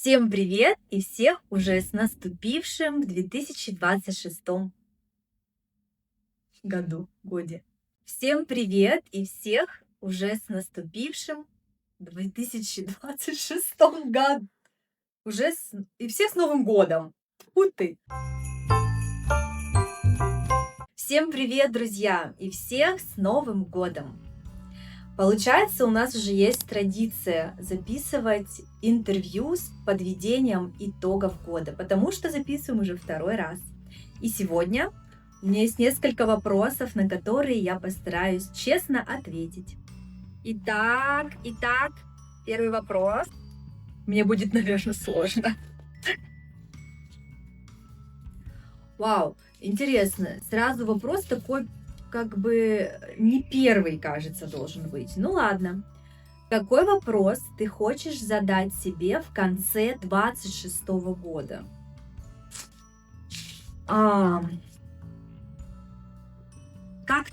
Всем привет и всех уже с наступившим в 2026 годе. Всем привет и всех уже с наступившим в 2026 году. И всех с Новым годом. Тьфу ты. Всем привет, друзья, и всех с Новым годом. Получается, у нас уже есть традиция записывать интервью с подведением итогов года, потому что записываем уже второй раз. И сегодня у меня есть несколько вопросов, на которые я постараюсь честно ответить. Итак, первый вопрос. Мне будет, наверное, сложно. Вау, интересно. Сразу вопрос такой, как бы не первый, кажется, должен быть. Ну ладно. Какой вопрос ты хочешь задать себе в конце 26 года? Как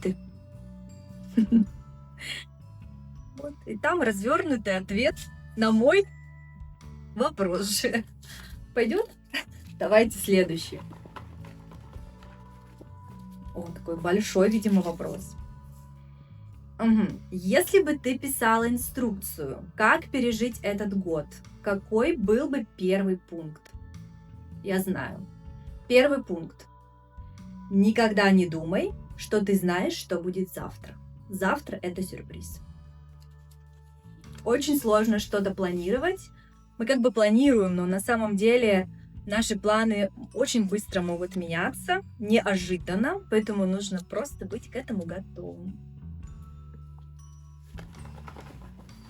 ты? Вот, и там развернутый ответ на мой вопрос же. Пойдет? Давайте следующий. О, такой большой, видимо, вопрос. Если бы ты писала инструкцию, как пережить этот год, какой был бы первый пункт? Я знаю. Первый пункт. Никогда не думай, что ты знаешь, что будет завтра. Завтра это сюрприз. Очень сложно что-то планировать. Мы как бы планируем, но на самом деле наши планы очень быстро могут меняться, неожиданно, поэтому нужно просто быть к этому готовым.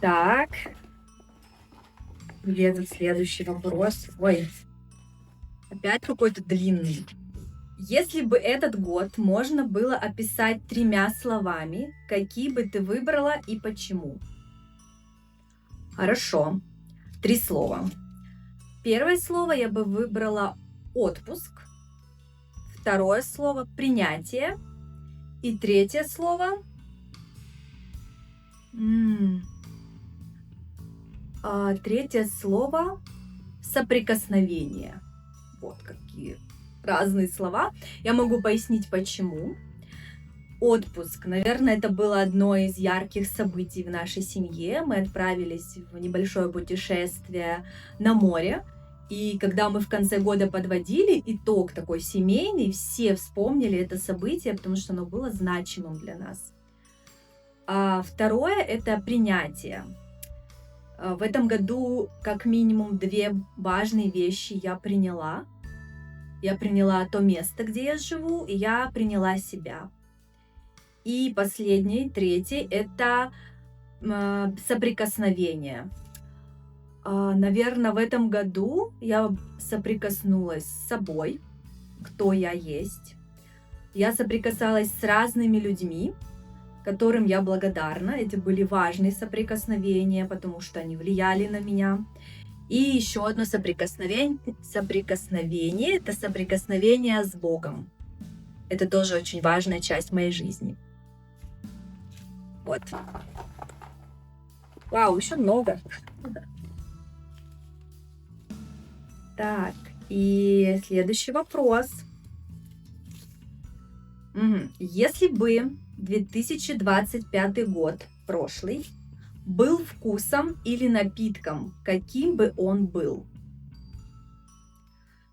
Так, лезет следующий вопрос. Ой, опять какой-то длинный. Если бы этот год можно было описать 3 словами, какие бы ты выбрала и почему? Хорошо, 3 слова. Первое слово я бы выбрала отпуск, второе слово принятие и третье слово третье слово соприкосновение. Вот какие разные слова. Я могу пояснить, почему. Отпуск. Наверное, это было одно из ярких событий в нашей семье. Мы отправились в небольшое путешествие на море. И когда мы в конце года подводили итог такой семейный, все вспомнили это событие, потому что оно было значимым для нас. А второе – это принятие. В этом году как минимум 2 важные вещи я приняла. Я приняла то место, где я живу, и я приняла себя. И последний, третий – это соприкосновение. Наверное, в этом году я соприкоснулась с собой, кто я есть. Я соприкасалась с разными людьми, которым я благодарна. Это были важные соприкосновения, потому что они влияли на меня. И еще одно соприкосновение – это соприкосновение с Богом. Это тоже очень важная часть моей жизни. Вот. Вау, еще много. Так, и следующий вопрос. Если бы 2025 год, прошлый, был вкусом или напитком, каким бы он был?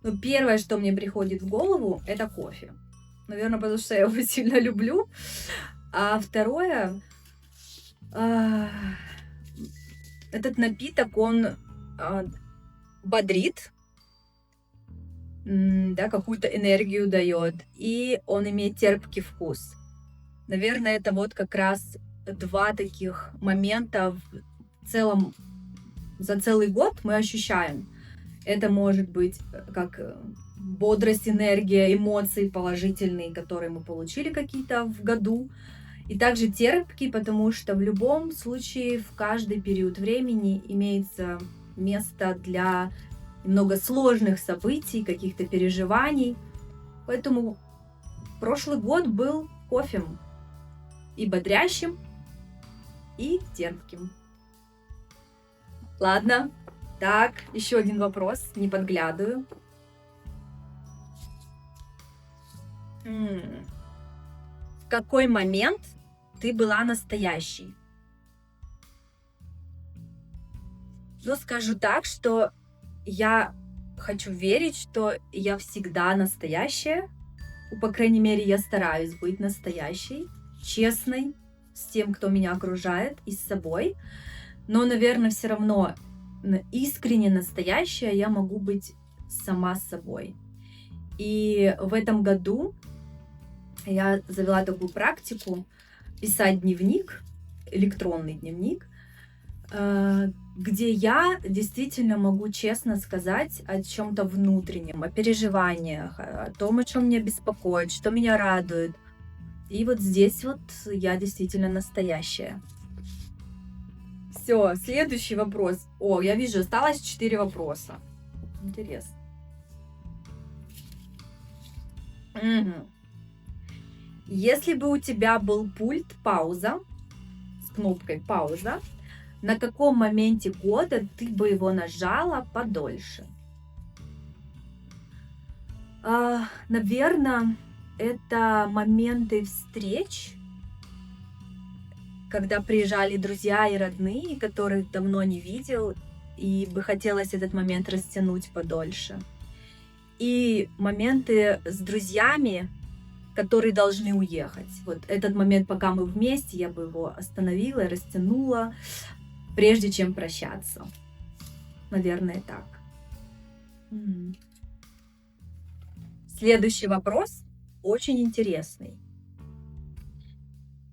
Ну, первое, что мне приходит в голову, это кофе. Наверное, потому что я его сильно люблю. А второе, этот напиток, он бодрит, да, какую-то энергию дает, и он имеет терпкий вкус. Наверное, это вот как раз 2 таких момента в целом за целый год мы ощущаем. Это может быть как бодрость, энергия, эмоции положительные, которые мы получили какие-то в году. И также терпкий, потому что в любом случае в каждый период времени имеется место для много сложных событий, каких-то переживаний. Поэтому прошлый год был кофем. И бодрящим, и терпким. Ладно, Так, еще один вопрос, не подглядываю. В какой момент ты была настоящей? Ну, скажу так, что я хочу верить, что я всегда настоящая. По крайней мере, я стараюсь быть настоящей, честной с тем, кто меня окружает, и с собой. Но, наверное, все равно искренне настоящая я могу быть сама с собой. И в этом году я завела такую практику писать дневник, электронный дневник, где я действительно могу честно сказать о чем-то внутреннем, о переживаниях, о том, о чем меня беспокоит, что меня радует. И вот здесь вот я действительно настоящая. Все, следующий вопрос. О, я вижу, осталось 4 вопроса. Интересно. Мгм. Если бы у тебя был пульт пауза с кнопкой пауза, на каком моменте года ты бы его нажала подольше? Наверное, это моменты встреч, когда приезжали друзья и родные, которых давно не видел, и бы хотелось этот момент растянуть подольше. И моменты с друзьями, которые должны уехать. Вот этот момент, пока мы вместе, я бы его остановила и растянула, прежде чем прощаться. Наверное, так. Следующий вопрос очень интересный.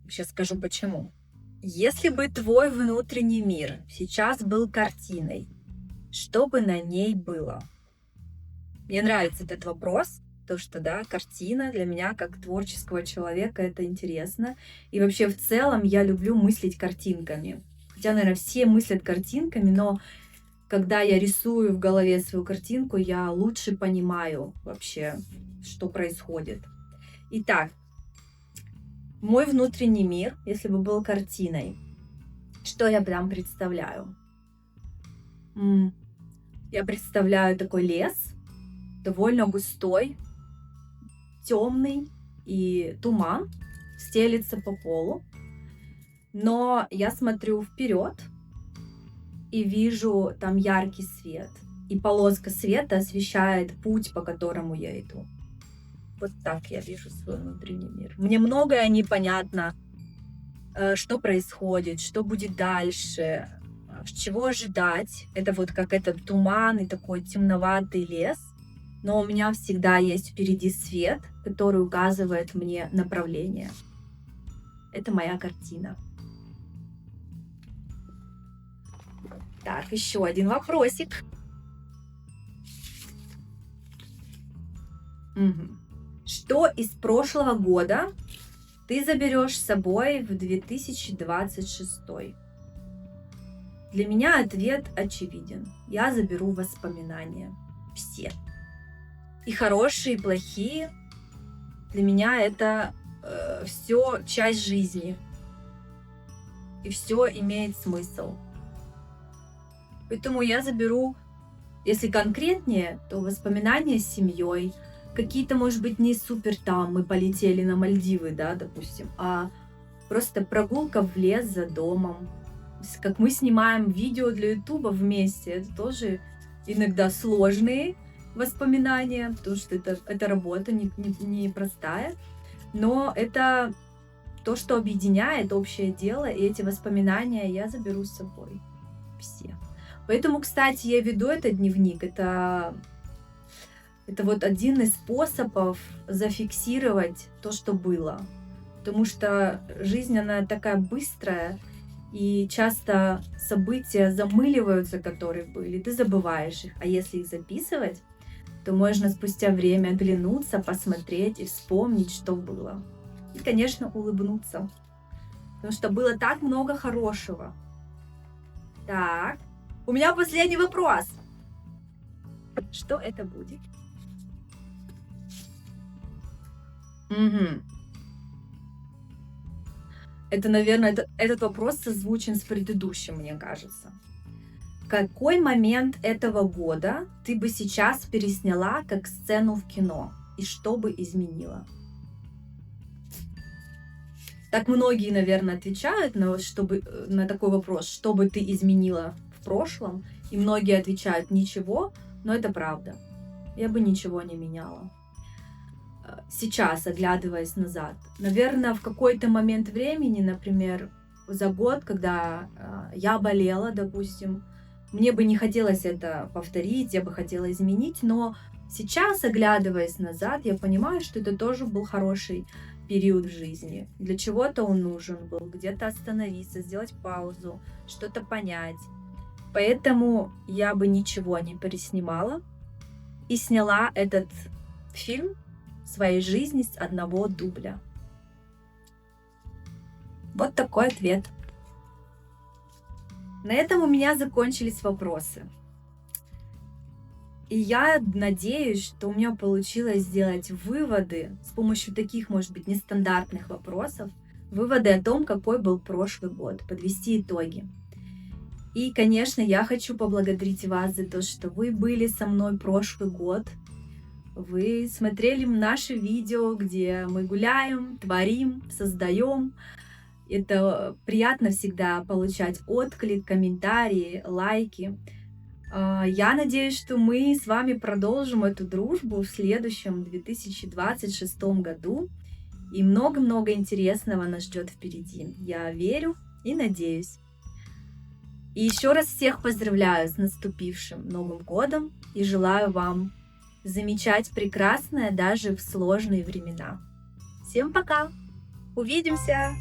Сейчас скажу почему. Если бы твой внутренний мир сейчас был картиной, что бы на ней было? Мне нравится этот вопрос, то что, да, картина для меня, как творческого человека, это интересно. И вообще в целом я люблю мыслить картинками. Хотя, наверное, все мыслят картинками, но когда я рисую в голове свою картинку, я лучше понимаю вообще, что происходит. Итак, мой внутренний мир, если бы был картиной, что я прям представляю? Я представляю такой лес, довольно густой, темный, и туман стелится по полу. Но я смотрю вперед и вижу там яркий свет. И полоска света освещает путь, по которому я иду. Вот так я вижу свой внутренний мир. Мне многое непонятно, что происходит, что будет дальше, чего ожидать. Это вот как этот туман и такой темноватый лес. Но у меня всегда есть впереди свет, который указывает мне направление. Это моя картина. Так, еще один вопросик. Что из прошлого года ты заберешь с собой в 2026? Для меня ответ очевиден. Я заберу воспоминания. Все. И хорошие, и плохие. Для меня это все часть жизни. И все имеет смысл. Поэтому я заберу, если конкретнее, то воспоминания с семьей. Какие-то, может быть, не супер там, мы полетели на Мальдивы, да, допустим, а просто прогулка в лес за домом. Как мы снимаем видео для Ютуба вместе, это тоже иногда сложные воспоминания, потому что это работа не простая, но это то, что объединяет общее дело, и эти воспоминания я заберу с собой все. Поэтому, кстати, я веду этот дневник, это вот один из способов зафиксировать то, что было. Потому что жизнь, она такая быстрая, и часто события замыливаются, которые были, ты забываешь их. А если их записывать, то можно спустя время оглянуться, посмотреть и вспомнить, что было. И, конечно, улыбнуться. Потому что было так много хорошего. Так, у меня последний вопрос. Что это будет? Это, наверное, этот вопрос созвучен с предыдущим, мне кажется. какой момент этого года ты бы сейчас пересняла как сцену в кино? И что бы изменила? Так многие, наверное, отвечают на такой вопрос, что бы ты изменила в прошлом. И многие отвечают ничего, но это правда. Я бы ничего не меняла. Сейчас, оглядываясь назад, наверное, в какой-то момент времени, например, за год, когда я болела, допустим, мне бы не хотелось это повторить, я бы хотела изменить, но сейчас, оглядываясь назад, я понимаю, что это тоже был хороший период в жизни. Для чего-то он нужен был, где-то остановиться, сделать паузу, что-то понять. Поэтому я бы ничего не переснимала и сняла этот фильм в своей жизни с одного дубля. Вот такой ответ. На этом у меня закончились вопросы. И я надеюсь, что у меня получилось сделать выводы с помощью таких, может быть, нестандартных вопросов, выводы о том, какой был прошлый год, подвести итоги. И, конечно, я хочу поблагодарить вас за то, что вы были со мной прошлый год. Вы смотрели наши видео, где мы гуляем, творим, создаем. Это приятно всегда получать отклик, комментарии, лайки. Я надеюсь, что мы с вами продолжим эту дружбу в следующем 2026 году. И много-много интересного нас ждет впереди. Я верю и надеюсь. И еще раз всех поздравляю с наступившим Новым годом и желаю вам замечать прекрасное даже в сложные времена. Всем пока! Увидимся!